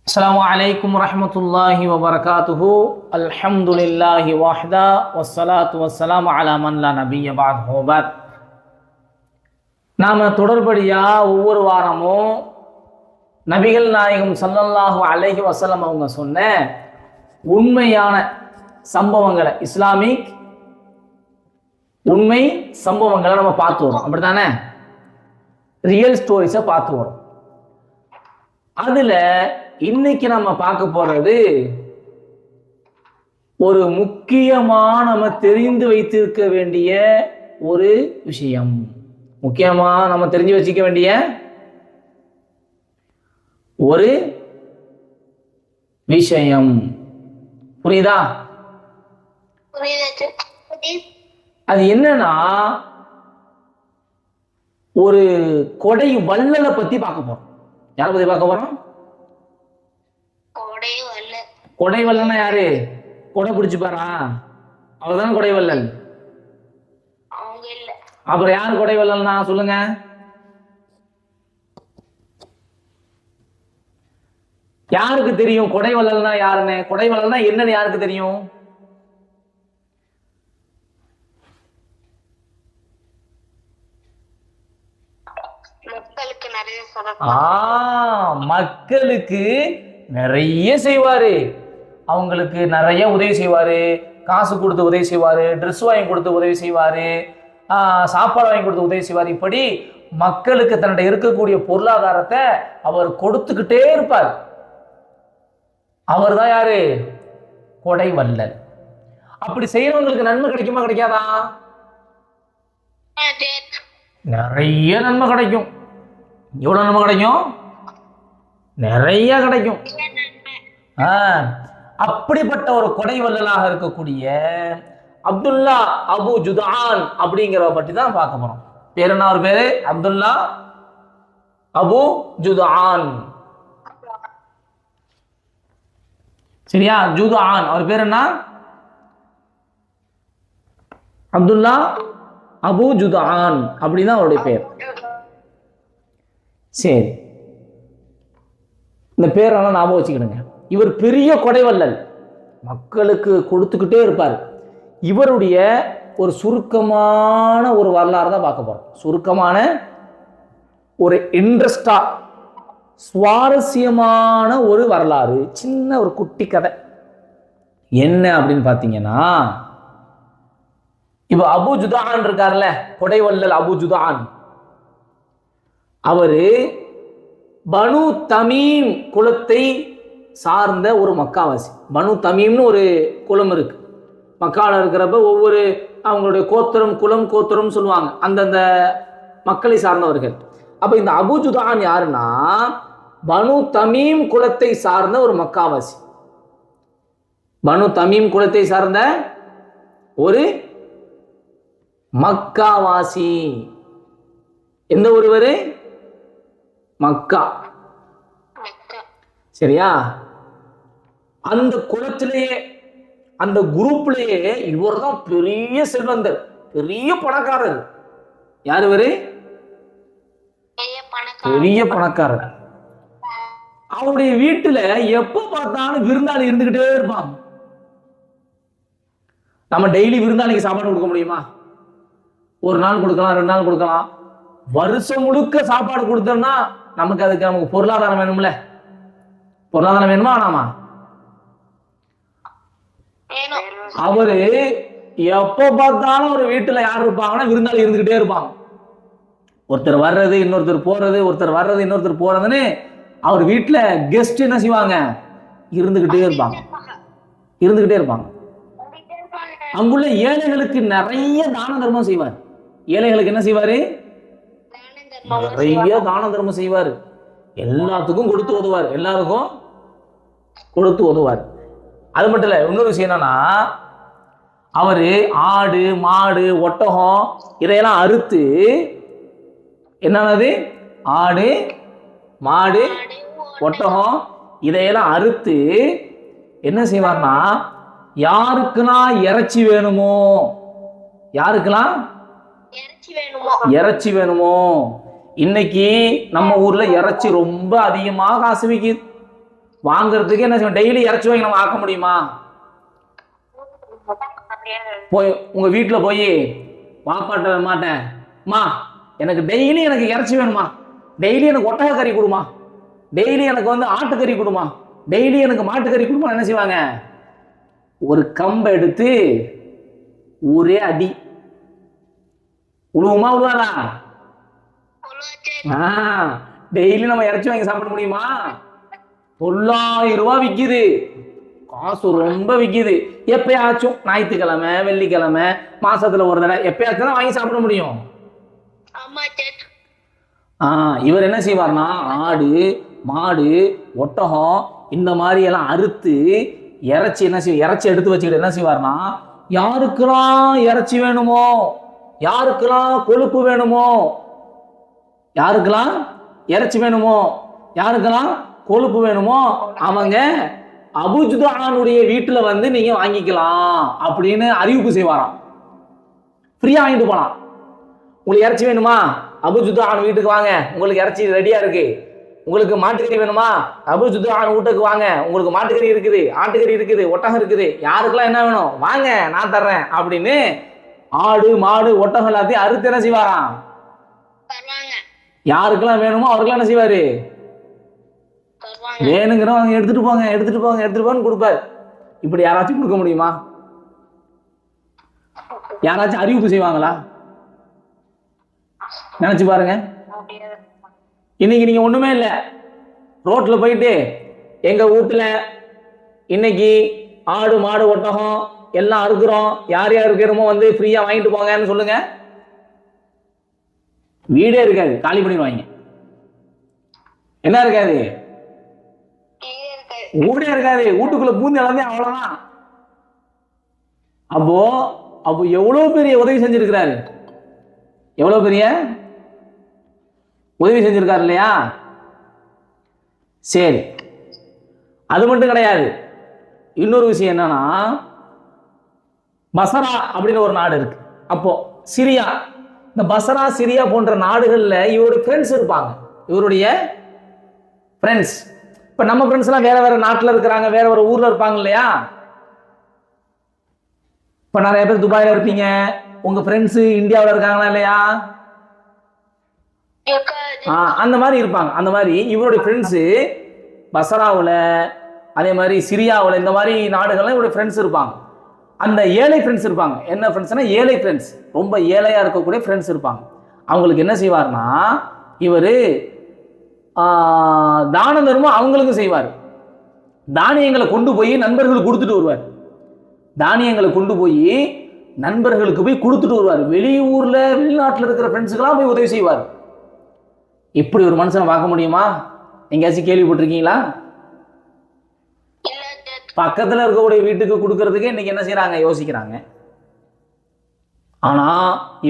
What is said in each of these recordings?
السلام عليكم ورحمة الله وبركاته. الحمد لله وحده والصلاة والسلام على من لا نبي بعده. بعد நாம தொடர்படியா ஒவ்வொரு வாரமும் நபிகள் நாயகம் ஸல்லல்லாஹு அலைஹி வஸல்லம் அவங்க சொன்ன உண்மையான சம்பவங்களை, இஸ்லாமிக் உண்மை சம்பவங்களை நம்ம பார்த்து வரோம். அப்படித்தானே? ரியல் ஸ்டோரிஸை பார்த்து வரோம். அதுல இன்னைக்கு நம்ம பார்க்க போறது ஒரு முக்கியமான நம்ம தெரிந்து வைத்திருக்க வேண்டிய ஒரு விஷயம். முக்கியமா நம்ம தெரிஞ்சு வச்சுக்க வேண்டிய ஒரு விஷயம். புரியுதா? அது என்னன்னா, ஒரு கொடை வள்ளலை பத்தி பார்க்க போறோம். யாரை பத்தி பார்க்க போறோம்? கொடை வள்ளல்னா யாரு? கொடை பிடிச்சு பாரா, அவர்தான் கொடை வள்ளல். அப்புறம் யாரு கொடை வள்ளல்னா சொல்லுங்க. யாருக்கு தெரியும் கொடை வள்ளல்னா யாருன்னு? கொடை வள்ளல்னா என்னன்னு யாருக்கு தெரியும்? மக்களுக்கு நிறைய செய்வாரு. அவங்களுக்கு நிறைய உதவி செய்வாரு. காசு கொடுத்து உதவி செய்வாரு, ட்ரெஸ் வாங்கி கொடுத்து உதவி செய்வாரு, சாப்பாடு வாங்கி கொடுத்து உதவி செய்வார். இப்படி மக்களுக்கு தன்னிட இருக்கக்கூடிய பொருளாதாரத்தை அவர் கொடுத்துக்கிட்டே இருப்பார். அவர் தான் யாரு? கொடை வள்ளல். அப்படி செய்யறவங்களுக்கு நன்மை கிடைக்குமா கிடைக்காதா? நிறைய நன்மை கிடைக்கும். எவ்வளவு நன்மை கிடைக்கும்? நிறைய கிடைக்கும். அப்படிப்பட்ட ஒரு கொடை வள்ளலாக இருக்கக்கூடிய அப்துல்லா அபு ஜுதான் அப்படிங்கிறவ பற்றி தான் பார்க்க போறோம். பேர் என்ன? ஒரு பேரு அப்துல்லா அபு ஜுதான். சரியா? ஜுதான் அவர் பேர் என்ன? அப்துல்லா அபு ஜுதான் அப்படிதான் அவருடைய பேர். சரி, இந்த பேரெல்லாம் ஞாபகம் வச்சுக்கிடுங்க. இவர் பெரிய கொடைவள்ளல், மக்களுக்கு கொடுத்துக்கிட்டே இருப்பார். இவருடைய ஒரு சுருக்கமான ஒரு வரலாறு தான் பார்க்க போறோம். சுருக்கமான ஒரு இன்ட்ரெஸ்டா சுவாரஸ்யமான ஒரு வரலாறு, சின்ன ஒரு குட்டி கதை. என்ன அப்படின்னு பார்த்தீங்கன்னா, இப்போ அபு ஜுதான் இருக்கார்ல, கொடைவள்ளல் அபு ஜுதான், அவரு பனு தமீம் குலத்தை சார்ந்த ஒரு மக்காவாசி. பனு தமீம்னு ஒரு குலம் இருக்கு மக்கால. இருக்கிறப்ப ஒவ்வொரு அவங்களுடைய கோத்திரம், குலம் கோத்திரம் சொல்லுவாங்க, அந்தந்த மக்களை சார்ந்தவர்கள். அப்ப இந்த அபு ஜுதான் யாருன்னா, பனு தமீம் குலத்தை சார்ந்த ஒரு மக்காவாசி. பனு தமீம் குலத்தை சார்ந்த ஒரு மக்காவாசி. எந்த ஒருவர்? மக்கா. சரியா? அந்த குலத்திலேயே, அந்த குரூப்லயே இவர் தான் பெரிய செல்வந்தர், பெரிய பணக்காரர். யார் இவரு? பெரிய பணக்காரர். அவருடைய வீட்டுல எப்ப பார்த்தாலும் விருந்தாளி இருந்துகிட்டே இருப்பாங்க. நம்ம டெய்லி விருந்தாளிக்கு சாப்பாடு கொடுக்க முடியுமா? ஒரு நாள் கொடுக்கலாம், 2 நாள் கொடுக்கலாம். வருஷம் முழுக்க சாப்பாடு கொடுத்தோம்னா நமக்கு பொருளாதாரம் வேணும்ல. பொருளாதாரம் வேணுமா வேணாமா? அவரு எப்ப பார்த்தாலும் ஒரு வீட்டுல யார் இருப்பாங்கன்னா விருந்தாளி இருந்துகிட்டே இருப்பாங்க. ஒருத்தர் வர்றது, இன்னொருத்தர் போறது, ஒருத்தர் வர்றது, இன்னொருத்தர் போறதுன்னு அவர் வீட்டுல கெஸ்ட் என்ன செய்வாங்க? இருந்துகிட்டே இருப்பாங்க. இருந்துகிட்டே இருப்பாங்க. அங்குள்ள ஏழைகளுக்கு நிறைய தான தர்மம் செய்வார். ஏழைகளுக்கு என்ன செய்வாரு? நிறைய தான தர்மம் செய்வார். எல்லாத்துக்கும் கொடுத்து உதவார். எல்லாருக்கும் கொடுத்து உதவார். அது மட்டும் இல்ல, இன்னொரு விஷயம் என்னன்னா, அவரு ஆடு, மாடு, ஒட்டகம் இதையெல்லாம் அறுத்து, என்னது, ஆடு, மாடு, ஒட்டகம் இதையெல்லாம் அறுத்து என்ன செய்வார்னா, யாருக்கெல்லாம் இறைச்சி வேணுமோ, யாருக்கெல்லாம் இறைச்சி வேணுமோ. இன்னைக்கு நம்ம ஊர்ல இறைச்சி ரொம்ப அதிகமாக காசு விக்குது. வாங்குறதுக்கு என்ன செய்வோம், டெய்லி இறைச்சி வாங்கி நம்ம ஆக்க முடியுமா? போய் உங்க வீட்டுல போய் வாப்பாட்ட மாட்டேன், மா எனக்கு டெய்லி எனக்கு இறைச்சி வேணுமா, டெய்லி எனக்கு ஒட்டக கறி கொடுமா, டெய்லி எனக்கு வந்து ஆட்டுக்கறி கொடுமா, டெய்லி எனக்கு மாட்டுக்கறி கொடுமா, என்ன செய்வாங்க, ஒரு கம்பை எடுத்து ஒரே அடி உழுவுமா உழுவாதா? டெய்லி நம்ம இறைச்சி வாங்கி சாப்பிட முடியுமா? 9,000 ரூபாய் விக்குது, காசு ரொம்ப விக்குது. எப்பயாச்சும் ஞாயிற்றுக்கிழமை வெள்ளிக்கிழமை மாசத்துல ஒரு தடவை எப்பயாச்சும் தான் வாங்கி சாப்பிட முடியும். இவர் என்ன செய்வார்னா ஆடு மாடு ஒட்டகம் இந்த மாதிரி எல்லாம் அறுத்து இறைச்சி என்ன செய்ய இறைச்சி எடுத்து வச்சுக்கிட்டு என்ன செய்வார்னா, யாருக்கெல்லாம் இறைச்சி வேணுமோ, யாருக்கெல்லாம் கொழுப்பு வேணுமோ, யாருக்கெல்லாம் இறைச்சி வேணுமோ, யாருக்கெல்லாம் கொழுப்பு வேணுமோ அவங்க அபூ ஜுதுஆனுடைய வீட்டுல வந்து நீங்க வாங்கிக்கலாம் அப்படின்னு அறிவிப்பு செய்வாராம். ஃப்ரீயா வாங்கிட்டு போலாம். உங்களுக்கு இறைச்சி வேணுமா, அபூ ஜுதுஆன் வீட்டுக்கு வாங்க, உங்களுக்கு இறைச்சி ரெடியா இருக்கு. உங்களுக்கு மாட்டுக்கறி வேணுமா, அபூ ஜுதுஆன் வீட்டுக்கு வாங்க, உங்களுக்கு மாட்டுக்கறி இருக்குது, ஆட்டுக்கறி இருக்குது, ஒட்டகம் இருக்குது, யாருக்கெல்லாம் என்ன வேணும் வாங்க நான் தர்றேன் அப்படின்னு ஆடு மாடு ஒட்டகம் எல்லாத்தையும் அறுத்து என்ன செய்வாராம், யாருக்கெல்லாம் வேணுமோ அவருக்கெல்லாம் என்ன செய்வாரு, வேணுங்கிறவங்க எடுத்துட்டு போங்க எடுத்துட்டு போங்க எடுத்துட்டு போன்னு கொடுப்பாரு. இப்படி யாராச்சும் கொடுக்க முடியுமா? யாராச்சும் அறிவிப்பு செய்வாங்களா? நினைச்சு பாருங்க. இன்னைக்கு நீங்க ஒண்ணுமே இல்லை, ரோட்ல போயிட்டு எங்க வீட்டுல இன்னைக்கு ஆடு மாடு ஒட்டகம் எல்லாம் அறுக்கிறோம், யார் யார் இருக்கிறோமோ வந்து ஃப்ரீயா வாங்கிட்டு போங்கன்னு சொல்லுங்க, வீடே இருக்காது, காலி பண்ணிடுவாங்க. என்ன இருக்காது, வீடே இருக்காது, வீட்டுக்குள்ள பூந்து எல்லாமே அவ்வளவுதான். அப்போ அப்போ எவ்வளவு பெரிய உதவி செஞ்சிருக்கிறாரு, எவ்வளவு பெரிய உதவி செஞ்சிருக்காரு இல்லையா? சரி, அது மட்டும் கிடையாது. இன்னொரு விஷயம் என்னன்னா, பசரா அப்படின்னு ஒரு நாடு இருக்கு. அப்போ சிரியா, இந்த பசரா சிரியா போன்ற நாடுகள்ல இவருடைய ஃப்ரெண்ட்ஸ் இருப்பாங்க. இவருடைய ஃப்ரெண்ட்ஸ், இப்ப நம்ம ஃப்ரெண்ட்ஸ் எல்லாம் வேற வேற நாட்டுல இருக்கிறாங்க, வேற வேற ஊர்ல இருப்பாங்க இல்லையா? இப்ப நிறைய பேர் துபாயில இருப்பீங்க, உங்க ஃப்ரெண்ட்ஸ் இந்தியாவில் இருக்காங்களா இல்லையா? அந்த மாதிரி இருப்பாங்க. அந்த மாதிரி இவருடைய ஃப்ரெண்ட்ஸ் பசராவில், அதே மாதிரி சிரியாவில், இந்த மாதிரி நாடுகள்லாம் இவருடைய ஃப்ரெண்ட்ஸ் இருப்பாங்க. அந்த ஏழை ஃப்ரெண்ட்ஸ் இருப்பாங்க. என்ன ஃப்ரெண்ட்ஸ்னா ஏழை ஃப்ரெண்ட்ஸ், ரொம்ப ஏழையா இருக்கக்கூடிய ஃப்ரெண்ட்ஸ் இருப்பாங்க. அவங்களுக்கு என்ன செய்வார்னா, இவர் தான தர்மம் அவங்களுக்கும் செய்வார். தானியங்களை கொண்டு போய் நண்பர்களுக்கு கொடுத்துட்டு வருவார். தானியங்களை கொண்டு போய் நண்பர்களுக்கு போய் கொடுத்துட்டு வருவார். வெளியூர்ல வெளிநாட்டில் இருக்கிற ஃப்ரெண்ட்ஸுக்கெல்லாம் போய் உதவி செய்வார். இப்படி ஒரு மனுஷனை பார்க்க முடியுமா? எங்கேயாச்சும் கேள்விப்பட்டிருக்கீங்களா? பக்கத்துல இருக்கக்கூடிய வீட்டுக்கு கொடுக்கறதுக்கு இன்னைக்கு என்ன செய்யறாங்க, யோசிக்கிறாங்க. ஆனா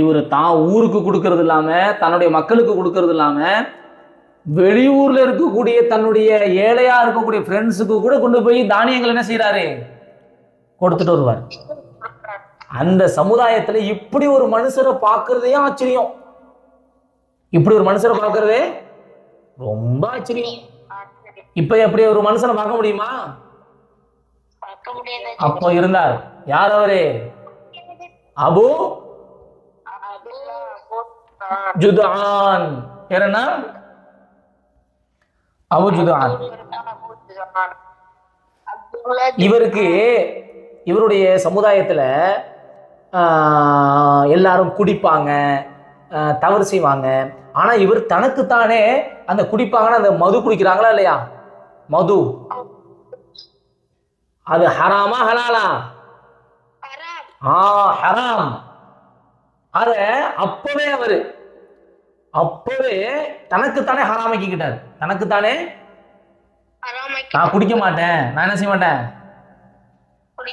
இவர் தான் ஊருக்கு கொடுக்கறது இல்லாம, தன்னுடைய மக்களுக்கு கொடுக்கறது இல்லாம, வெளியூர்ல இருக்கக்கூடிய தன்னுடைய ஏழையா இருக்கக்கூடிய ஃப்ரெண்ட்ஸுக்கு கூட கொண்டு போய் தானியங்கள் என்ன செய்யறாரு, கொடுத்துட்டு வருவார். அந்த சமுதாயத்துல இப்படி ஒரு மனுஷரை பார்க்கறதே ஆச்சரியம். இப்படி ஒரு மனுஷரை பார்க்கறதே ரொம்ப ஆச்சரியம். இப்ப எப்படி ஒரு மனுஷனை பார்க்க முடியுமா? அப்போ இருந்தார். யார் அவரு? அபூ ஜுதுஆன். என்ன? அபூ ஜுதுஆன். இவருக்கு இவருடைய சமுதாயத்துல எல்லாரும் குடிப்பாங்க, தவறு செய்வாங்க. ஆனா இவர் தனக்குத்தானே அந்த குடிப்பாங்கன்னா அந்த மது குடிக்கிறாங்களா இல்லையா, மது, அது ஹராமா ஹலாலா? ஹராம். அத அப்பவே தனக்குத்தானே ஹராமாக்கிக்கிட்டார். தனக்குத்தானே நான் குடிக்க மாட்டேன், நான் என்ன செய்ய மாட்டேன்,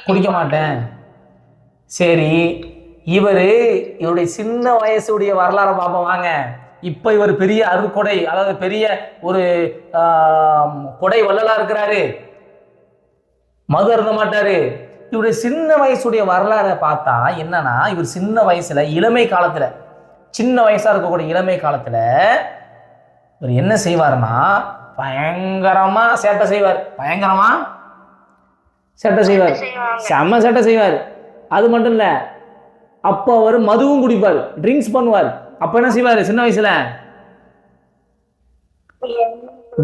குடிக்க மாட்டேன். சரி, இவருடைய சின்ன வயசுடைய வரலாறு பார்ப்போம் வாங்க. இப்ப இவர் பெரிய அருட்கொடை, அதாவது பெரிய ஒரு கொடை வள்ளலா இருக்கிறாரு, மது அருந்த மாட்டாரு. இவருடைய சின்ன வயசுடைய வரலாறை பார்த்தா என்னன்னா, இவர் சின்ன வயசுல இளமை காலத்துல, சின்ன வயசா இருக்கக்கூடிய இளமை காலத்துல இவர் என்ன செய்வார்னா, பயங்கரமா சேட்டை செய்வார். பயங்கரமா சேட்டை செய்வார். செம்ம சேட்டை செய்வார். அது மட்டும் இல்ல, அப்போ அவர் மதுவும் குடிப்பார், ட்ரிங்க்ஸ் பண்ணுவார். அப்ப என்ன செய்வார்? சின்ன வயசுல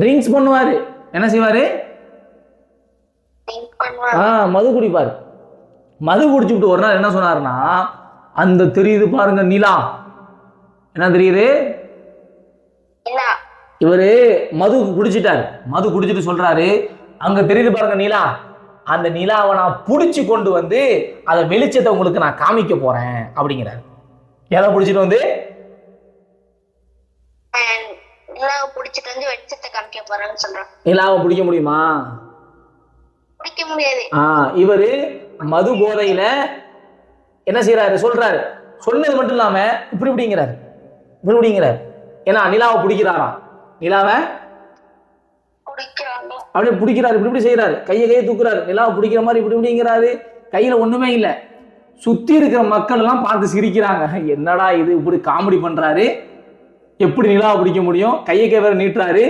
ட்ரிங்க்ஸ் பண்ணுவாரு. என்ன செய்வாரு? மது குடிப்பார். மது குடிச்சுட்டு ஒரு நாள் என்ன சொன்னாருன்னா, அந்த தெரியுது பாருங்க நிலா, என்ன தெரியுது? இவரு மது குடிச்சிட்டாரு. மது குடிச்சிட்டு சொல்றாரு, அங்க தெரியுது பாருங்க நிலா, அந்த நிலாவை நான் புடிச்சு கொண்டு வந்து அதை வெளிச்சத்தை உங்களுக்கு நான் காமிக்க போறேன் அப்படிங்கிறாரு. எதை புடிச்சிட்டு வந்து? நிலாவை பிடிக்க முடியுமா? பிடிக்க முடியாது. இவரு மது போதையில என்ன செய்யறாரு? சொல்றாரு. சொன்னது மட்டும் இல்லாம இப்படி இப்படிங்கிறாரு, இப்படி இப்படிங்கிறாரு. ஏன்னா நிலாவை பிடிக்கிறாராம். நிலாவை அப்படியே பிடிக்கிறாரு, இப்படி இப்படி செய்யறாரு, கையை தூக்குறாரு, நிலாவை பிடிக்கிற மாதிரி இப்படி இப்படிங்கிறாரு. கையில ஒண்ணுமே இல்லை. சுத்தி இருக்கிற மக்கள் எல்லாம் பார்த்து சிரிக்கிறாங்க. என்னடா இது, இப்படி காமெடி பண்றாரு, எப்படி நிலாவை பிடிக்க முடியும், கையை வேற நீட்டுறாரு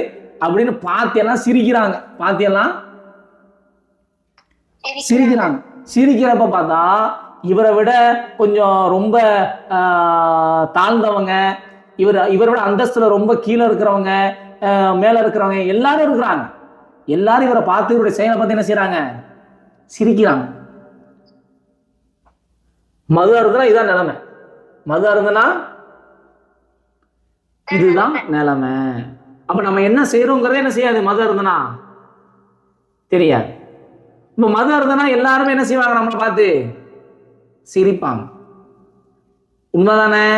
அப்படின்னு பாத்தியெல்லாம் சிரிக்கிறாங்க. பாத்தியெல்லாம் சிரிக்கிறாங்க. சிரிக்கிறப்ப பார்த்தா இவரை விட கொஞ்சம் ரொம்ப தாழ்ந்தவங்க, இவரோட அந்தஸ்துல ரொம்ப கீழே இருக்கிறவங்க, மேல இருக்கிறவங்க எல்லாரும் இருக்கிறாங்க. எல்லாரும் இவரை பார்த்து இவருடைய செயலை பார்த்து என்ன செய்யறாங்க? சிரிக்கிறாங்க. மது அருந்துனா இதுதான் நிலைமை. மது அருந்துனா இதுதான் நிலைமை. அப்ப நம்ம என்ன செய்யறோங்கிறத என்ன செய்யாது? மது அருந்துனா தெரியாது. இப்ப மது அருந்துனா எல்லாருமே என்ன செய்வாங்க? நம்மளை பார்த்து சிரிப்பாங்க. உண்மைதானே?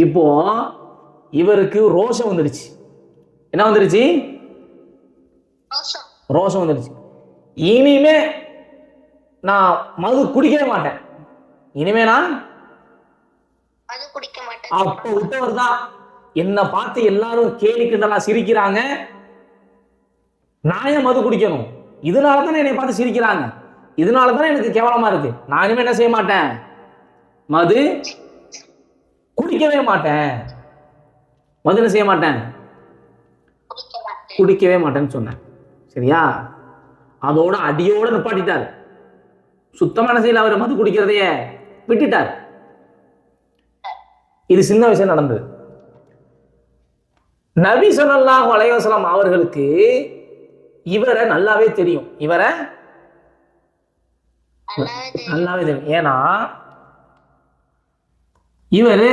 இப்போ இவருக்கு ரோஷம் வந்துடுச்சு. என்ன வந்துருச்சு? ரோஷம் வந்துடுச்சு. இனிமே நான் மது குடிக்கவே மாட்டேன். இனிமே நான் அப்ப விட்டவர் தான். என்ன பார்த்து எல்லாரும் கேலி கிண்டலா சிரிக்கிறாங்க. நான் ஏன் மது குடிக்கணும்? இதனாலதானே என்னை பார்த்து சிரிக்கிறாங்க, இதனாலதானே எனக்கு கேவலமா இருக்கு. நான் இனிமே என்ன செய்ய மாட்டேன்? மது குடிக்கவே மாட்டேன். மது என்ன செய்ய மாட்டேன்? குடிக்கவே மாட்டேன்னு சொன்னேன். சரியா? அதோட அடியோட நிப்பாட்டிட்டார். சுத்தமா என்ன செய்யல, அவர் மது குடிக்கிறதையே விட்டுட்டார். இது சின்ன வயசுல நடந்தது. நபி ஸல்லல்லாஹு அலைஹி வஸல்லம் அவர்களுக்கு இவரை நல்லாவே தெரியும். இவரை நல்லாவே தெரியும். ஏன்னா இவர்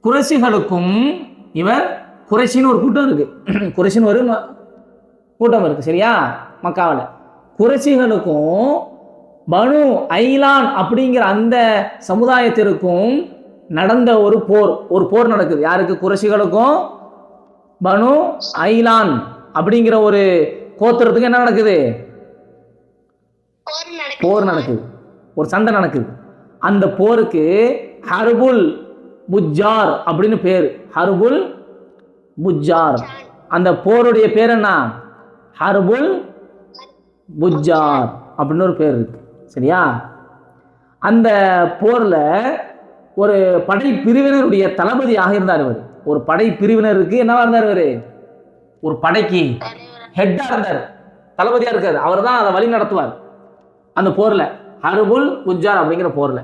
குறைஷிகளுக்கும், இவர் குறைஷின்னு ஒரு கூட்டம் இருக்கு, குறைஷின்னு ஒரு கூட்டம் இருக்கு. சரியா? மக்காவில் குறைஷிகளுக்கும் பனு ஐலான் அப்படிங்கிற அந்த சமுதாயத்திற்கும் நடந்த ஒரு போர் நடக்குது. யாருக்கு? குறைஷிகளுக்கும் பனு ஐலான் அப்படிங்கிற ஒரு கோத்திரத்துக்கு என்ன நடக்குது? போர் நடக்குது, ஒரு சண்டை நடக்குது. அந்த போருக்கு ஹர்புல் புஜ்ஜார் அப்படின்னு பேரு. ஹர்புல் புஜ்ஜார். அந்த போருடைய பேர் என்ன? ஹர்புல் புஜ்ஜார் அப்படின்னு ஒரு பேர் இருக்கு. சரியா? அந்த போர்ல ஒரு படை பிரிவினருடைய தளபதியாக இருந்தார் இவர். ஒரு படை பிரிவினருக்கு என்னவா இருந்தார் இவரு? ஒரு படைக்கு ஹெட்டா இருந்தார், தளபதியா இருக்காரு. அவர் தான் அதை வழி நடத்துவார் அந்த போர்ல, ஹர்புல் புஜ்ஜார் அப்படிங்கிற போர்ல.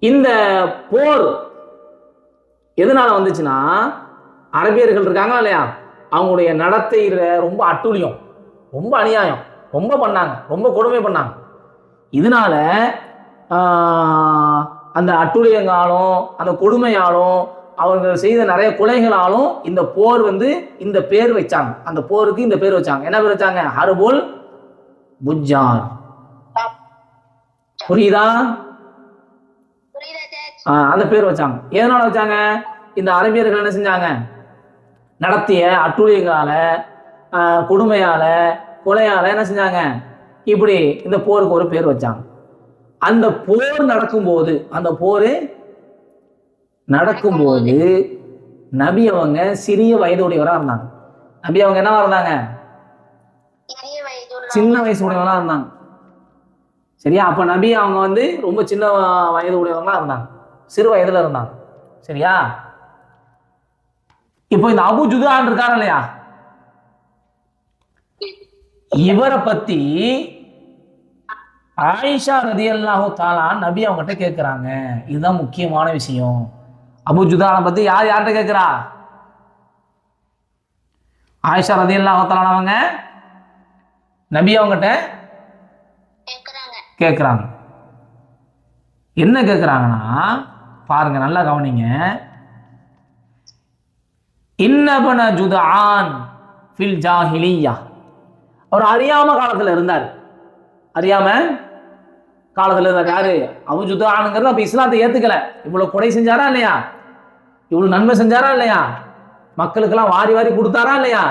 இந்த போர் எதனால வந்துச்சுன்னா, அரபியர்கள் இருக்காங்க இல்லையா, அவங்களுடைய நடத்தையில ரொம்ப அட்டூழியம், ரொம்ப அநியாயம் ரொம்ப பண்ணாங்க, ரொம்ப கொடுமை பண்ணாங்க. இதனால அந்த அட்டூழியங்காலும் அந்த கொடுமையாலும் அவர்கள் செய்த நிறைய கொலைகளாலும் இந்த போர் இந்த பேர் வச்சாங்க. அந்த போருக்கு இந்த பேர் வச்சாங்க. என்ன பேர் வச்சாங்க? ஹர்புல் புஜ்ஜார். புரியுதா? அந்த பேர் வச்சாங்க. எதனால வச்சாங்க? இந்த அரபியர்கள் என்ன செஞ்சாங்க? நடத்திய அட்டூழியங்களால, கொடுமையால, கொலையால என்ன செஞ்சாங்க? இப்படி இந்த போருக்கு ஒரு பேர் வச்சாங்க. அந்த போர் நடக்கும்போது, நபி அவங்க சிறிய வயதுடையவராக இருந்தாங்க. நபி அவங்க என்னவா இருந்தாங்க? சின்ன வயசு உடையவங்களா இருந்தாங்க. சரியா? அப்ப நபி அவங்க ரொம்ப சின்ன வயது உடையவங்களா இருந்தாங்க, சிறு வயதுல இருந்தாங்க. சரியா? இப்போ இந்த அபு ஜுதான் இருக்காரு இல்லையா, இவரை பத்தி ஆயிஷா ரலியல்லாஹு தஆலா நபி அவங்ககிட்ட கேட்கிறாங்க. இதுதான் முக்கியமான விஷயம். அபு ஜுதானை பத்தி யார்கிட்ட கேட்கிறா? ஆயிஷா ரலியல்லாஹு தஆலா அவங்க நபி அவங்ககிட்ட கேட்கிறாங்க. என்ன கேட்கிறாங்கன்னா பாருங்க, நல்லா கவனிங்க. இன்னபன ஜுதான் ஃபில் ஜாஹிலியா, அவர் அறியாம காலத்துல இருந்தார். அறியாம காலத்துல இருந்தார். யாரு? அபு ஜுதானுங்கிறது அப்ப இஸ்லாத்தை ஏத்துக்கல. இவ்வளவு கொடை செஞ்சாரா இல்லையா, இவ்வளவு நன்மை செஞ்சாரா இல்லையா, மக்களுக்கெல்லாம் வாரி வாரி கொடுத்தாரா இல்லையா,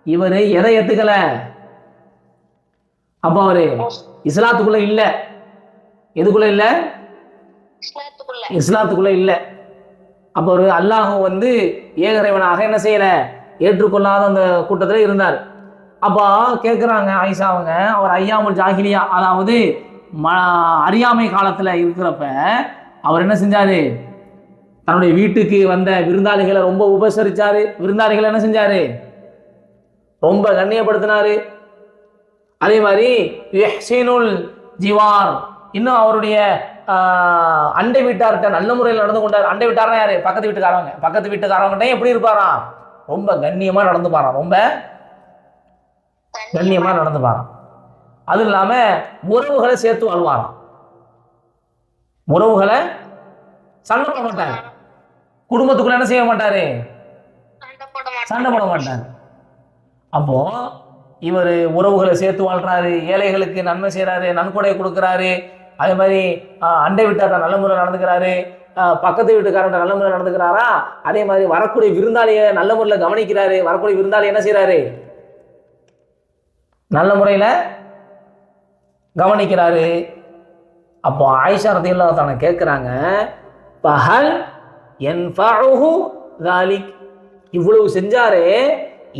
இவரு எதை ஏத்துக்கல? அப்ப அவரு இஸ்லாத்துக்குள்ள இல்ல. எதுக்குள்ள இல்ல? இஸ்லாத்துக்குள்ள இல்ல. அப்ப ஒரு அல்லாஹ் ஏகரைவனாக என்ன செய்யல, ஏற்றுக்கொள்ளாத அந்த கூட்டத்தில் இருந்தார். அப்போ கேட்குறாங்க ஆயிஷா அவங்க, அவர் ஐயாமுல் ஜாஹிலியா, அதாவது அறியாமை காலத்தில் இருக்கிறப்ப அவர் என்ன செஞ்சாரு? தன்னுடைய வீட்டுக்கு வந்த விருந்தாளிகளை ரொம்ப உபசரிச்சாரு. விருந்தாளிகளை என்ன செஞ்சாரு? ரொம்ப கண்ணியப்படுத்தினாரு. அதே மாதிரி யுஹ்சினுல் ஜிவார், இன்னும் அவருடைய அண்டை வீட்டார்கிட்ட நல்ல முறையில் நடந்து கொண்டார். அண்டை வீட்டார்னா யாரு? பக்கத்து வீட்டுக்காரவங்க. பக்கத்து வீட்டுக்காரவங்கிட்ட எப்படி இருப்பாராம்? ரொம்ப கண்ணியமா நடந்துப்பாராம். ரொம்ப கண்ணியமா நடந்துப்பாராம். அது இல்லாம உறவுகளை சேர்த்து வாழ்வாராம். உறவுகளை சண்டை போட மாட்டாரு. குடும்பத்துக்குள்ள என்ன செய்ய மாட்டாரு? சண்டை போட மாட்டாரு. அப்போ இவர் உறவுகளை சேர்த்து வாழ்றாரு, ஏழைகளுக்கு நன்மை செய்யறாரு, நன்கொடை கொடுக்குறாரு. அதே மாதிரி அண்டை வீட்டார்ட்ட நல்ல முறை நடந்துக்கிறாரு, பக்கத்து வீட்டுக்காரன் நல்ல முறை நடந்துக்கிறாரா. அதே மாதிரி வரக்கூடிய விருந்தாளியை நல்ல முறையில் கவனிக்கிறாரு. வரக்கூடிய விருந்தாளி என்ன செய்யறாரு? நல்ல முறையில கவனிக்கிறாரு. அப்போ ஆயிஷா ரலியல்லாஹு தஆலா கேட்கிறாங்க, பஹல் யன்ஃபஉஹு ذلك, இவ்வளவு செஞ்சாரே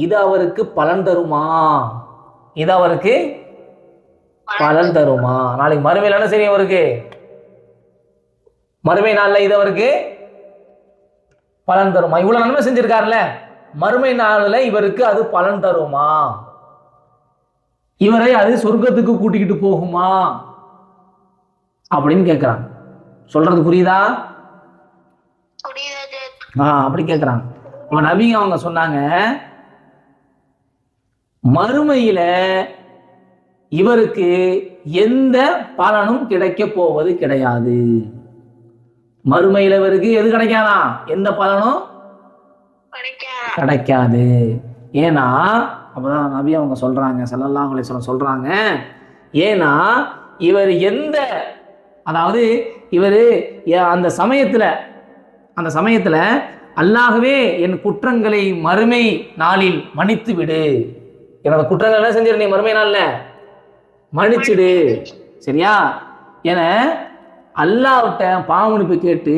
இது அவருக்கு பலன் தருமா? இது அவருக்கு பலன் தருமா? நாளைக்கு மறுமையில் என்ன செய்யும் அவருக்கு? மறுமை நாள்ல இது அவருக்கு பலன் தருமா? இவ்வளவு நன்மை செஞ்சிருக்காருல்ல, மறுமை நாள்ல இவருக்கு அது பலன் தருமா? இவரை அது சொர்க்கத்துக்கு கூட்டிக்கிட்டு போகுமா அப்படின்னு கேட்கிறாங்க. சொல்றது புரியுதா? அப்படி கேட்கிறாங்க. நபிங்க அவங்க சொன்னாங்க, மறுமையில இவருக்கு எந்த பலனும் கிடைக்க போவது கிடையாது. மறுமையில இவருக்கு எது கிடைக்காதா? எந்த பலனும் கிடைக்காது. ஏன்னா அப்பதான் நபி அவங்க சொல்றாங்க, ஸல்லல்லாஹு அலைஹி வஸல்லம் சொல்றாங்க, ஏன்னா இவர் அதாவது இவர் அந்த சமயத்துல அல்லாஹ்வே என் குற்றங்களை மறுமை நாளில் மன்னித்து விடு, என்னோட குற்றங்கள் என்ன செஞ்சிரு நீ மறுமை நாள்ல மன்னிச்சிடு, சரியா? என அல்லாஹ்விட்ட பாவமன்னிப்பு கேட்டு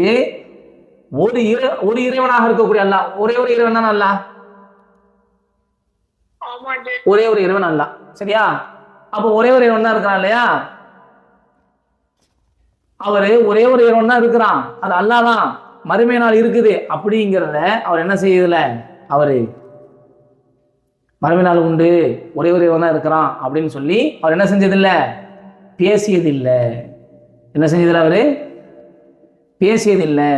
ஒரு இறைவனாக இருக்கக்கூடிய அல்லாஹ், ஒரே ஒரு இறைவன் தான் அல்லாஹ், ஒரே ஒரு இறைவன் அல்லாஹ், சரியா? அப்போ ஒரே ஒரு இறைவன் தான் இருக்கிறான் இல்லையா? அவரு ஒரே ஒரு இறைவன் தான் இருக்கிறான், அது அல்லாஹ் தான். மறுமை நாள் இருக்குது அப்படிங்கிறத அவர் என்ன செய்யல, அவரு மறுமை நாள் உண்டு, ஒரே ஒரு இறைவன் தான் இருக்கிறான் அப்படின்னு சொல்லி அவர் என்ன செஞ்சதில்லை, பேசியதில்லை. என்ன செஞ்சதில்லை? அவரு பேசியதில்லை.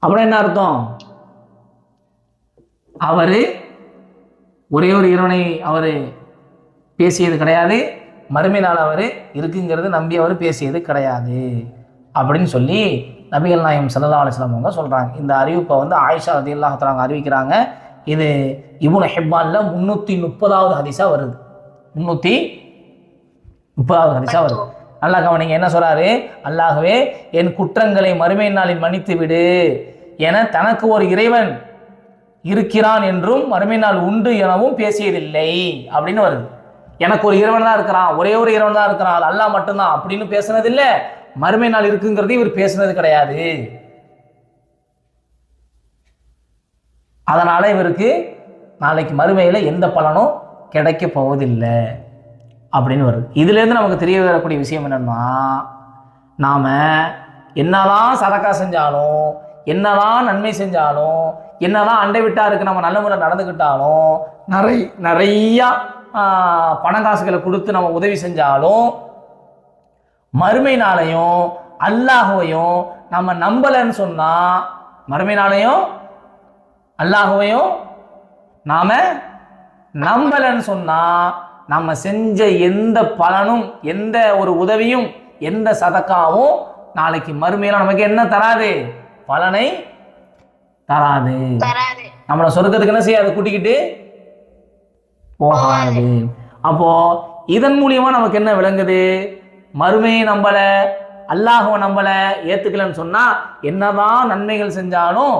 அப்படின்னா என்ன அர்த்தம்? அவரு ஒரே ஒரு இறைவனை அவரு பேசியது கிடையாது, மறுமை நாள் அவர் இருக்குங்கிறது நம்பி அவர் பேசியது கிடையாது அப்படின்னு சொல்லி நபிகள் நாயகம் ஸல்லல்லாஹு அலைஹி வஸல்லம் அவங்க சொல்றாங்க. இந்த அறிவிப்பை ஆயிஷா ரலியல்லாஹு தஆலா அறிவிக்கிறாங்க. இது இப்னு ஹிப்பான்ல 330வது ஹதீஸா வருது. 330வது ஹதீஸா வருது. நல்லா கவனிங்க, என்ன சொல்றாரு? அல்லாஹ்வே என் குற்றங்களை மறுமை நாளில் மன்னித்து விடு என தனக்கு ஒரு இறைவன் இருக்கிறான் என்றும் மறுமை நாள் உண்டு எனவும் பேசியதில்லை அப்படின்னு வருது. எனக்கு ஒரு இறைவன் தான் இருக்கிறான், ஒரே ஒரு இறைவன் தான் இருக்கிறான், அது அல்லாஹ் மட்டும்தான் அப்படின்னு பேசுனதில்லை, மறுமை நாள் இருக்குங்கிறது இவர் பேசுனது கிடையாது. அதனால இவருக்கு நாளைக்கு மறுமையில எந்த பலனும் கிடைக்க போவதில்லை அப்படின்னு வருது. இதுல இருந்து நமக்கு தெரிய வரக்கூடிய விஷயம் என்னன்னா, நாம என்னதான் சதக்கா செஞ்சாலும் என்னதான் நன்மை செஞ்சாலும், என்னதான் அண்டை விட்டாருக்கு நம்ம நல்ல முறை நடந்துக்கிட்டாலும், நிறையா பண காசுகளை கொடுத்து நம்ம உதவி செஞ்சாலும், மறுமை நாளையும் அல்லாஹுவையும் நம்ம நம்பலன்னு சொன்னா, மறுமை நாளையும் அல்லாஹுவையும் நாம நம்பலன்னு சொன்னா, நம்ம செஞ்ச எந்த பலனும், எந்த ஒரு உதவியும், எந்த சதக்காவும் நாளைக்கு மறுமையில நமக்கு என்ன தராது? பலனை தராது. நம்மளை சொர்க்கத்துக்கு என்ன செய்யாது? கூட்டிக்கிட்டு போகாது. அப்போ இதன் மூலியமா நமக்கு என்ன விளங்குது? மறுமையை நம்பல, அல்லாஹுவை நம்பல, ஏத்துக்கலன்னு சொன்னா, என்னதான் நன்மைகள் செஞ்சாலும்,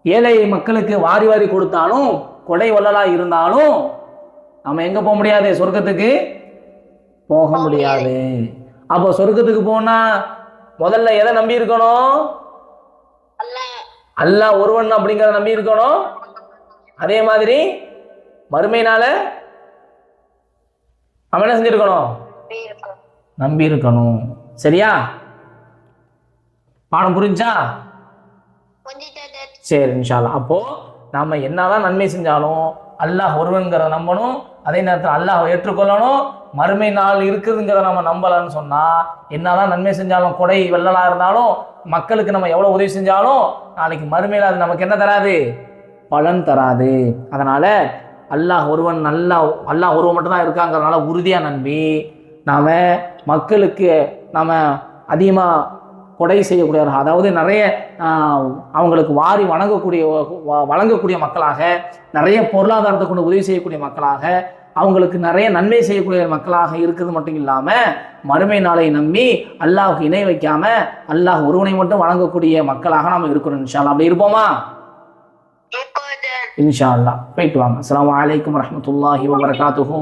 ஏழை மக்களுக்கு வாரி வாரி கொடுத்தாலும், கொடை வள்ளலா இருந்தாலும், நம்ம எங்க போக முடியாது? சொர்க்கத்துக்கு போக முடியாது. அப்போ சொர்க்கத்துக்கு போனா முதல்ல எதை நம்பி இருக்கணும்? அல்லாஹ் ஒருவன் அப்படிங்கிறத நம்பி இருக்கணும். அதே மாதிரி மறுமையினால நம்ம என்ன செஞ்சிருக்கணும்? நம்பி இருக்கணும். சரியா? பாடம் புரிஞ்சா? சரி, இன்ஷா அல்லாஹ். அப்போ நாம என்னதான் நன்மை செஞ்சாலும் அல்லாஹ் ஒருவன்கிறத நம்பணும். அதே நேரத்தில் அல்லாஹ் ஏற்றுக்கொள்ளணும். மறுமை நாள் இருக்குதுங்கிறத நம்ம நம்பலன்னு சொன்னா, என்னதான் நன்மை செஞ்சாலும், கொடை வெள்ளலா இருந்தாலும், மக்களுக்கு நம்ம எவ்வளவு உதவி செஞ்சாலும், நாளைக்கு மறுமையில் அது நமக்கு என்ன தராது? பலன் தராது. அதனால அல்லாஹ் ஒருவன், அல்லாஹ் ஒருவன் மட்டும்தான் இருக்காங்கிறதுனால உறுதியா நம்பி நாம மக்களுக்கு நாம அதிகமாக கொடை செய்யக்கூடியவர்கள், அதாவது நிறைய அவங்களுக்கு வாரி வழங்கக்கூடிய மக்களாக, நிறைய பொருளாதாரத்தை கொண்டு உதவி செய்யக்கூடிய மக்களாக, அவங்களுக்கு நிறைய நன்மை செய்யக்கூடிய மக்களாக இருக்கிறது மட்டும் இல்லாமல், மறுமை நாளை நம்பி அல்லாஹ்வுக்கு இணை வைக்காம அல்லாஹ் ஒருவனை மட்டும் வழங்கக்கூடிய மக்களாக நாம் இருக்கணும். இன்ஷா அல்லாஹ். அப்படி இருப்போமா? இன்ஷா அல்லாஹ். போயிட்டு வாங்க. அஸ்ஸலாமு அலைக்கும் வரஹ்மத்துல்லாஹி வபரகாத்துஹு.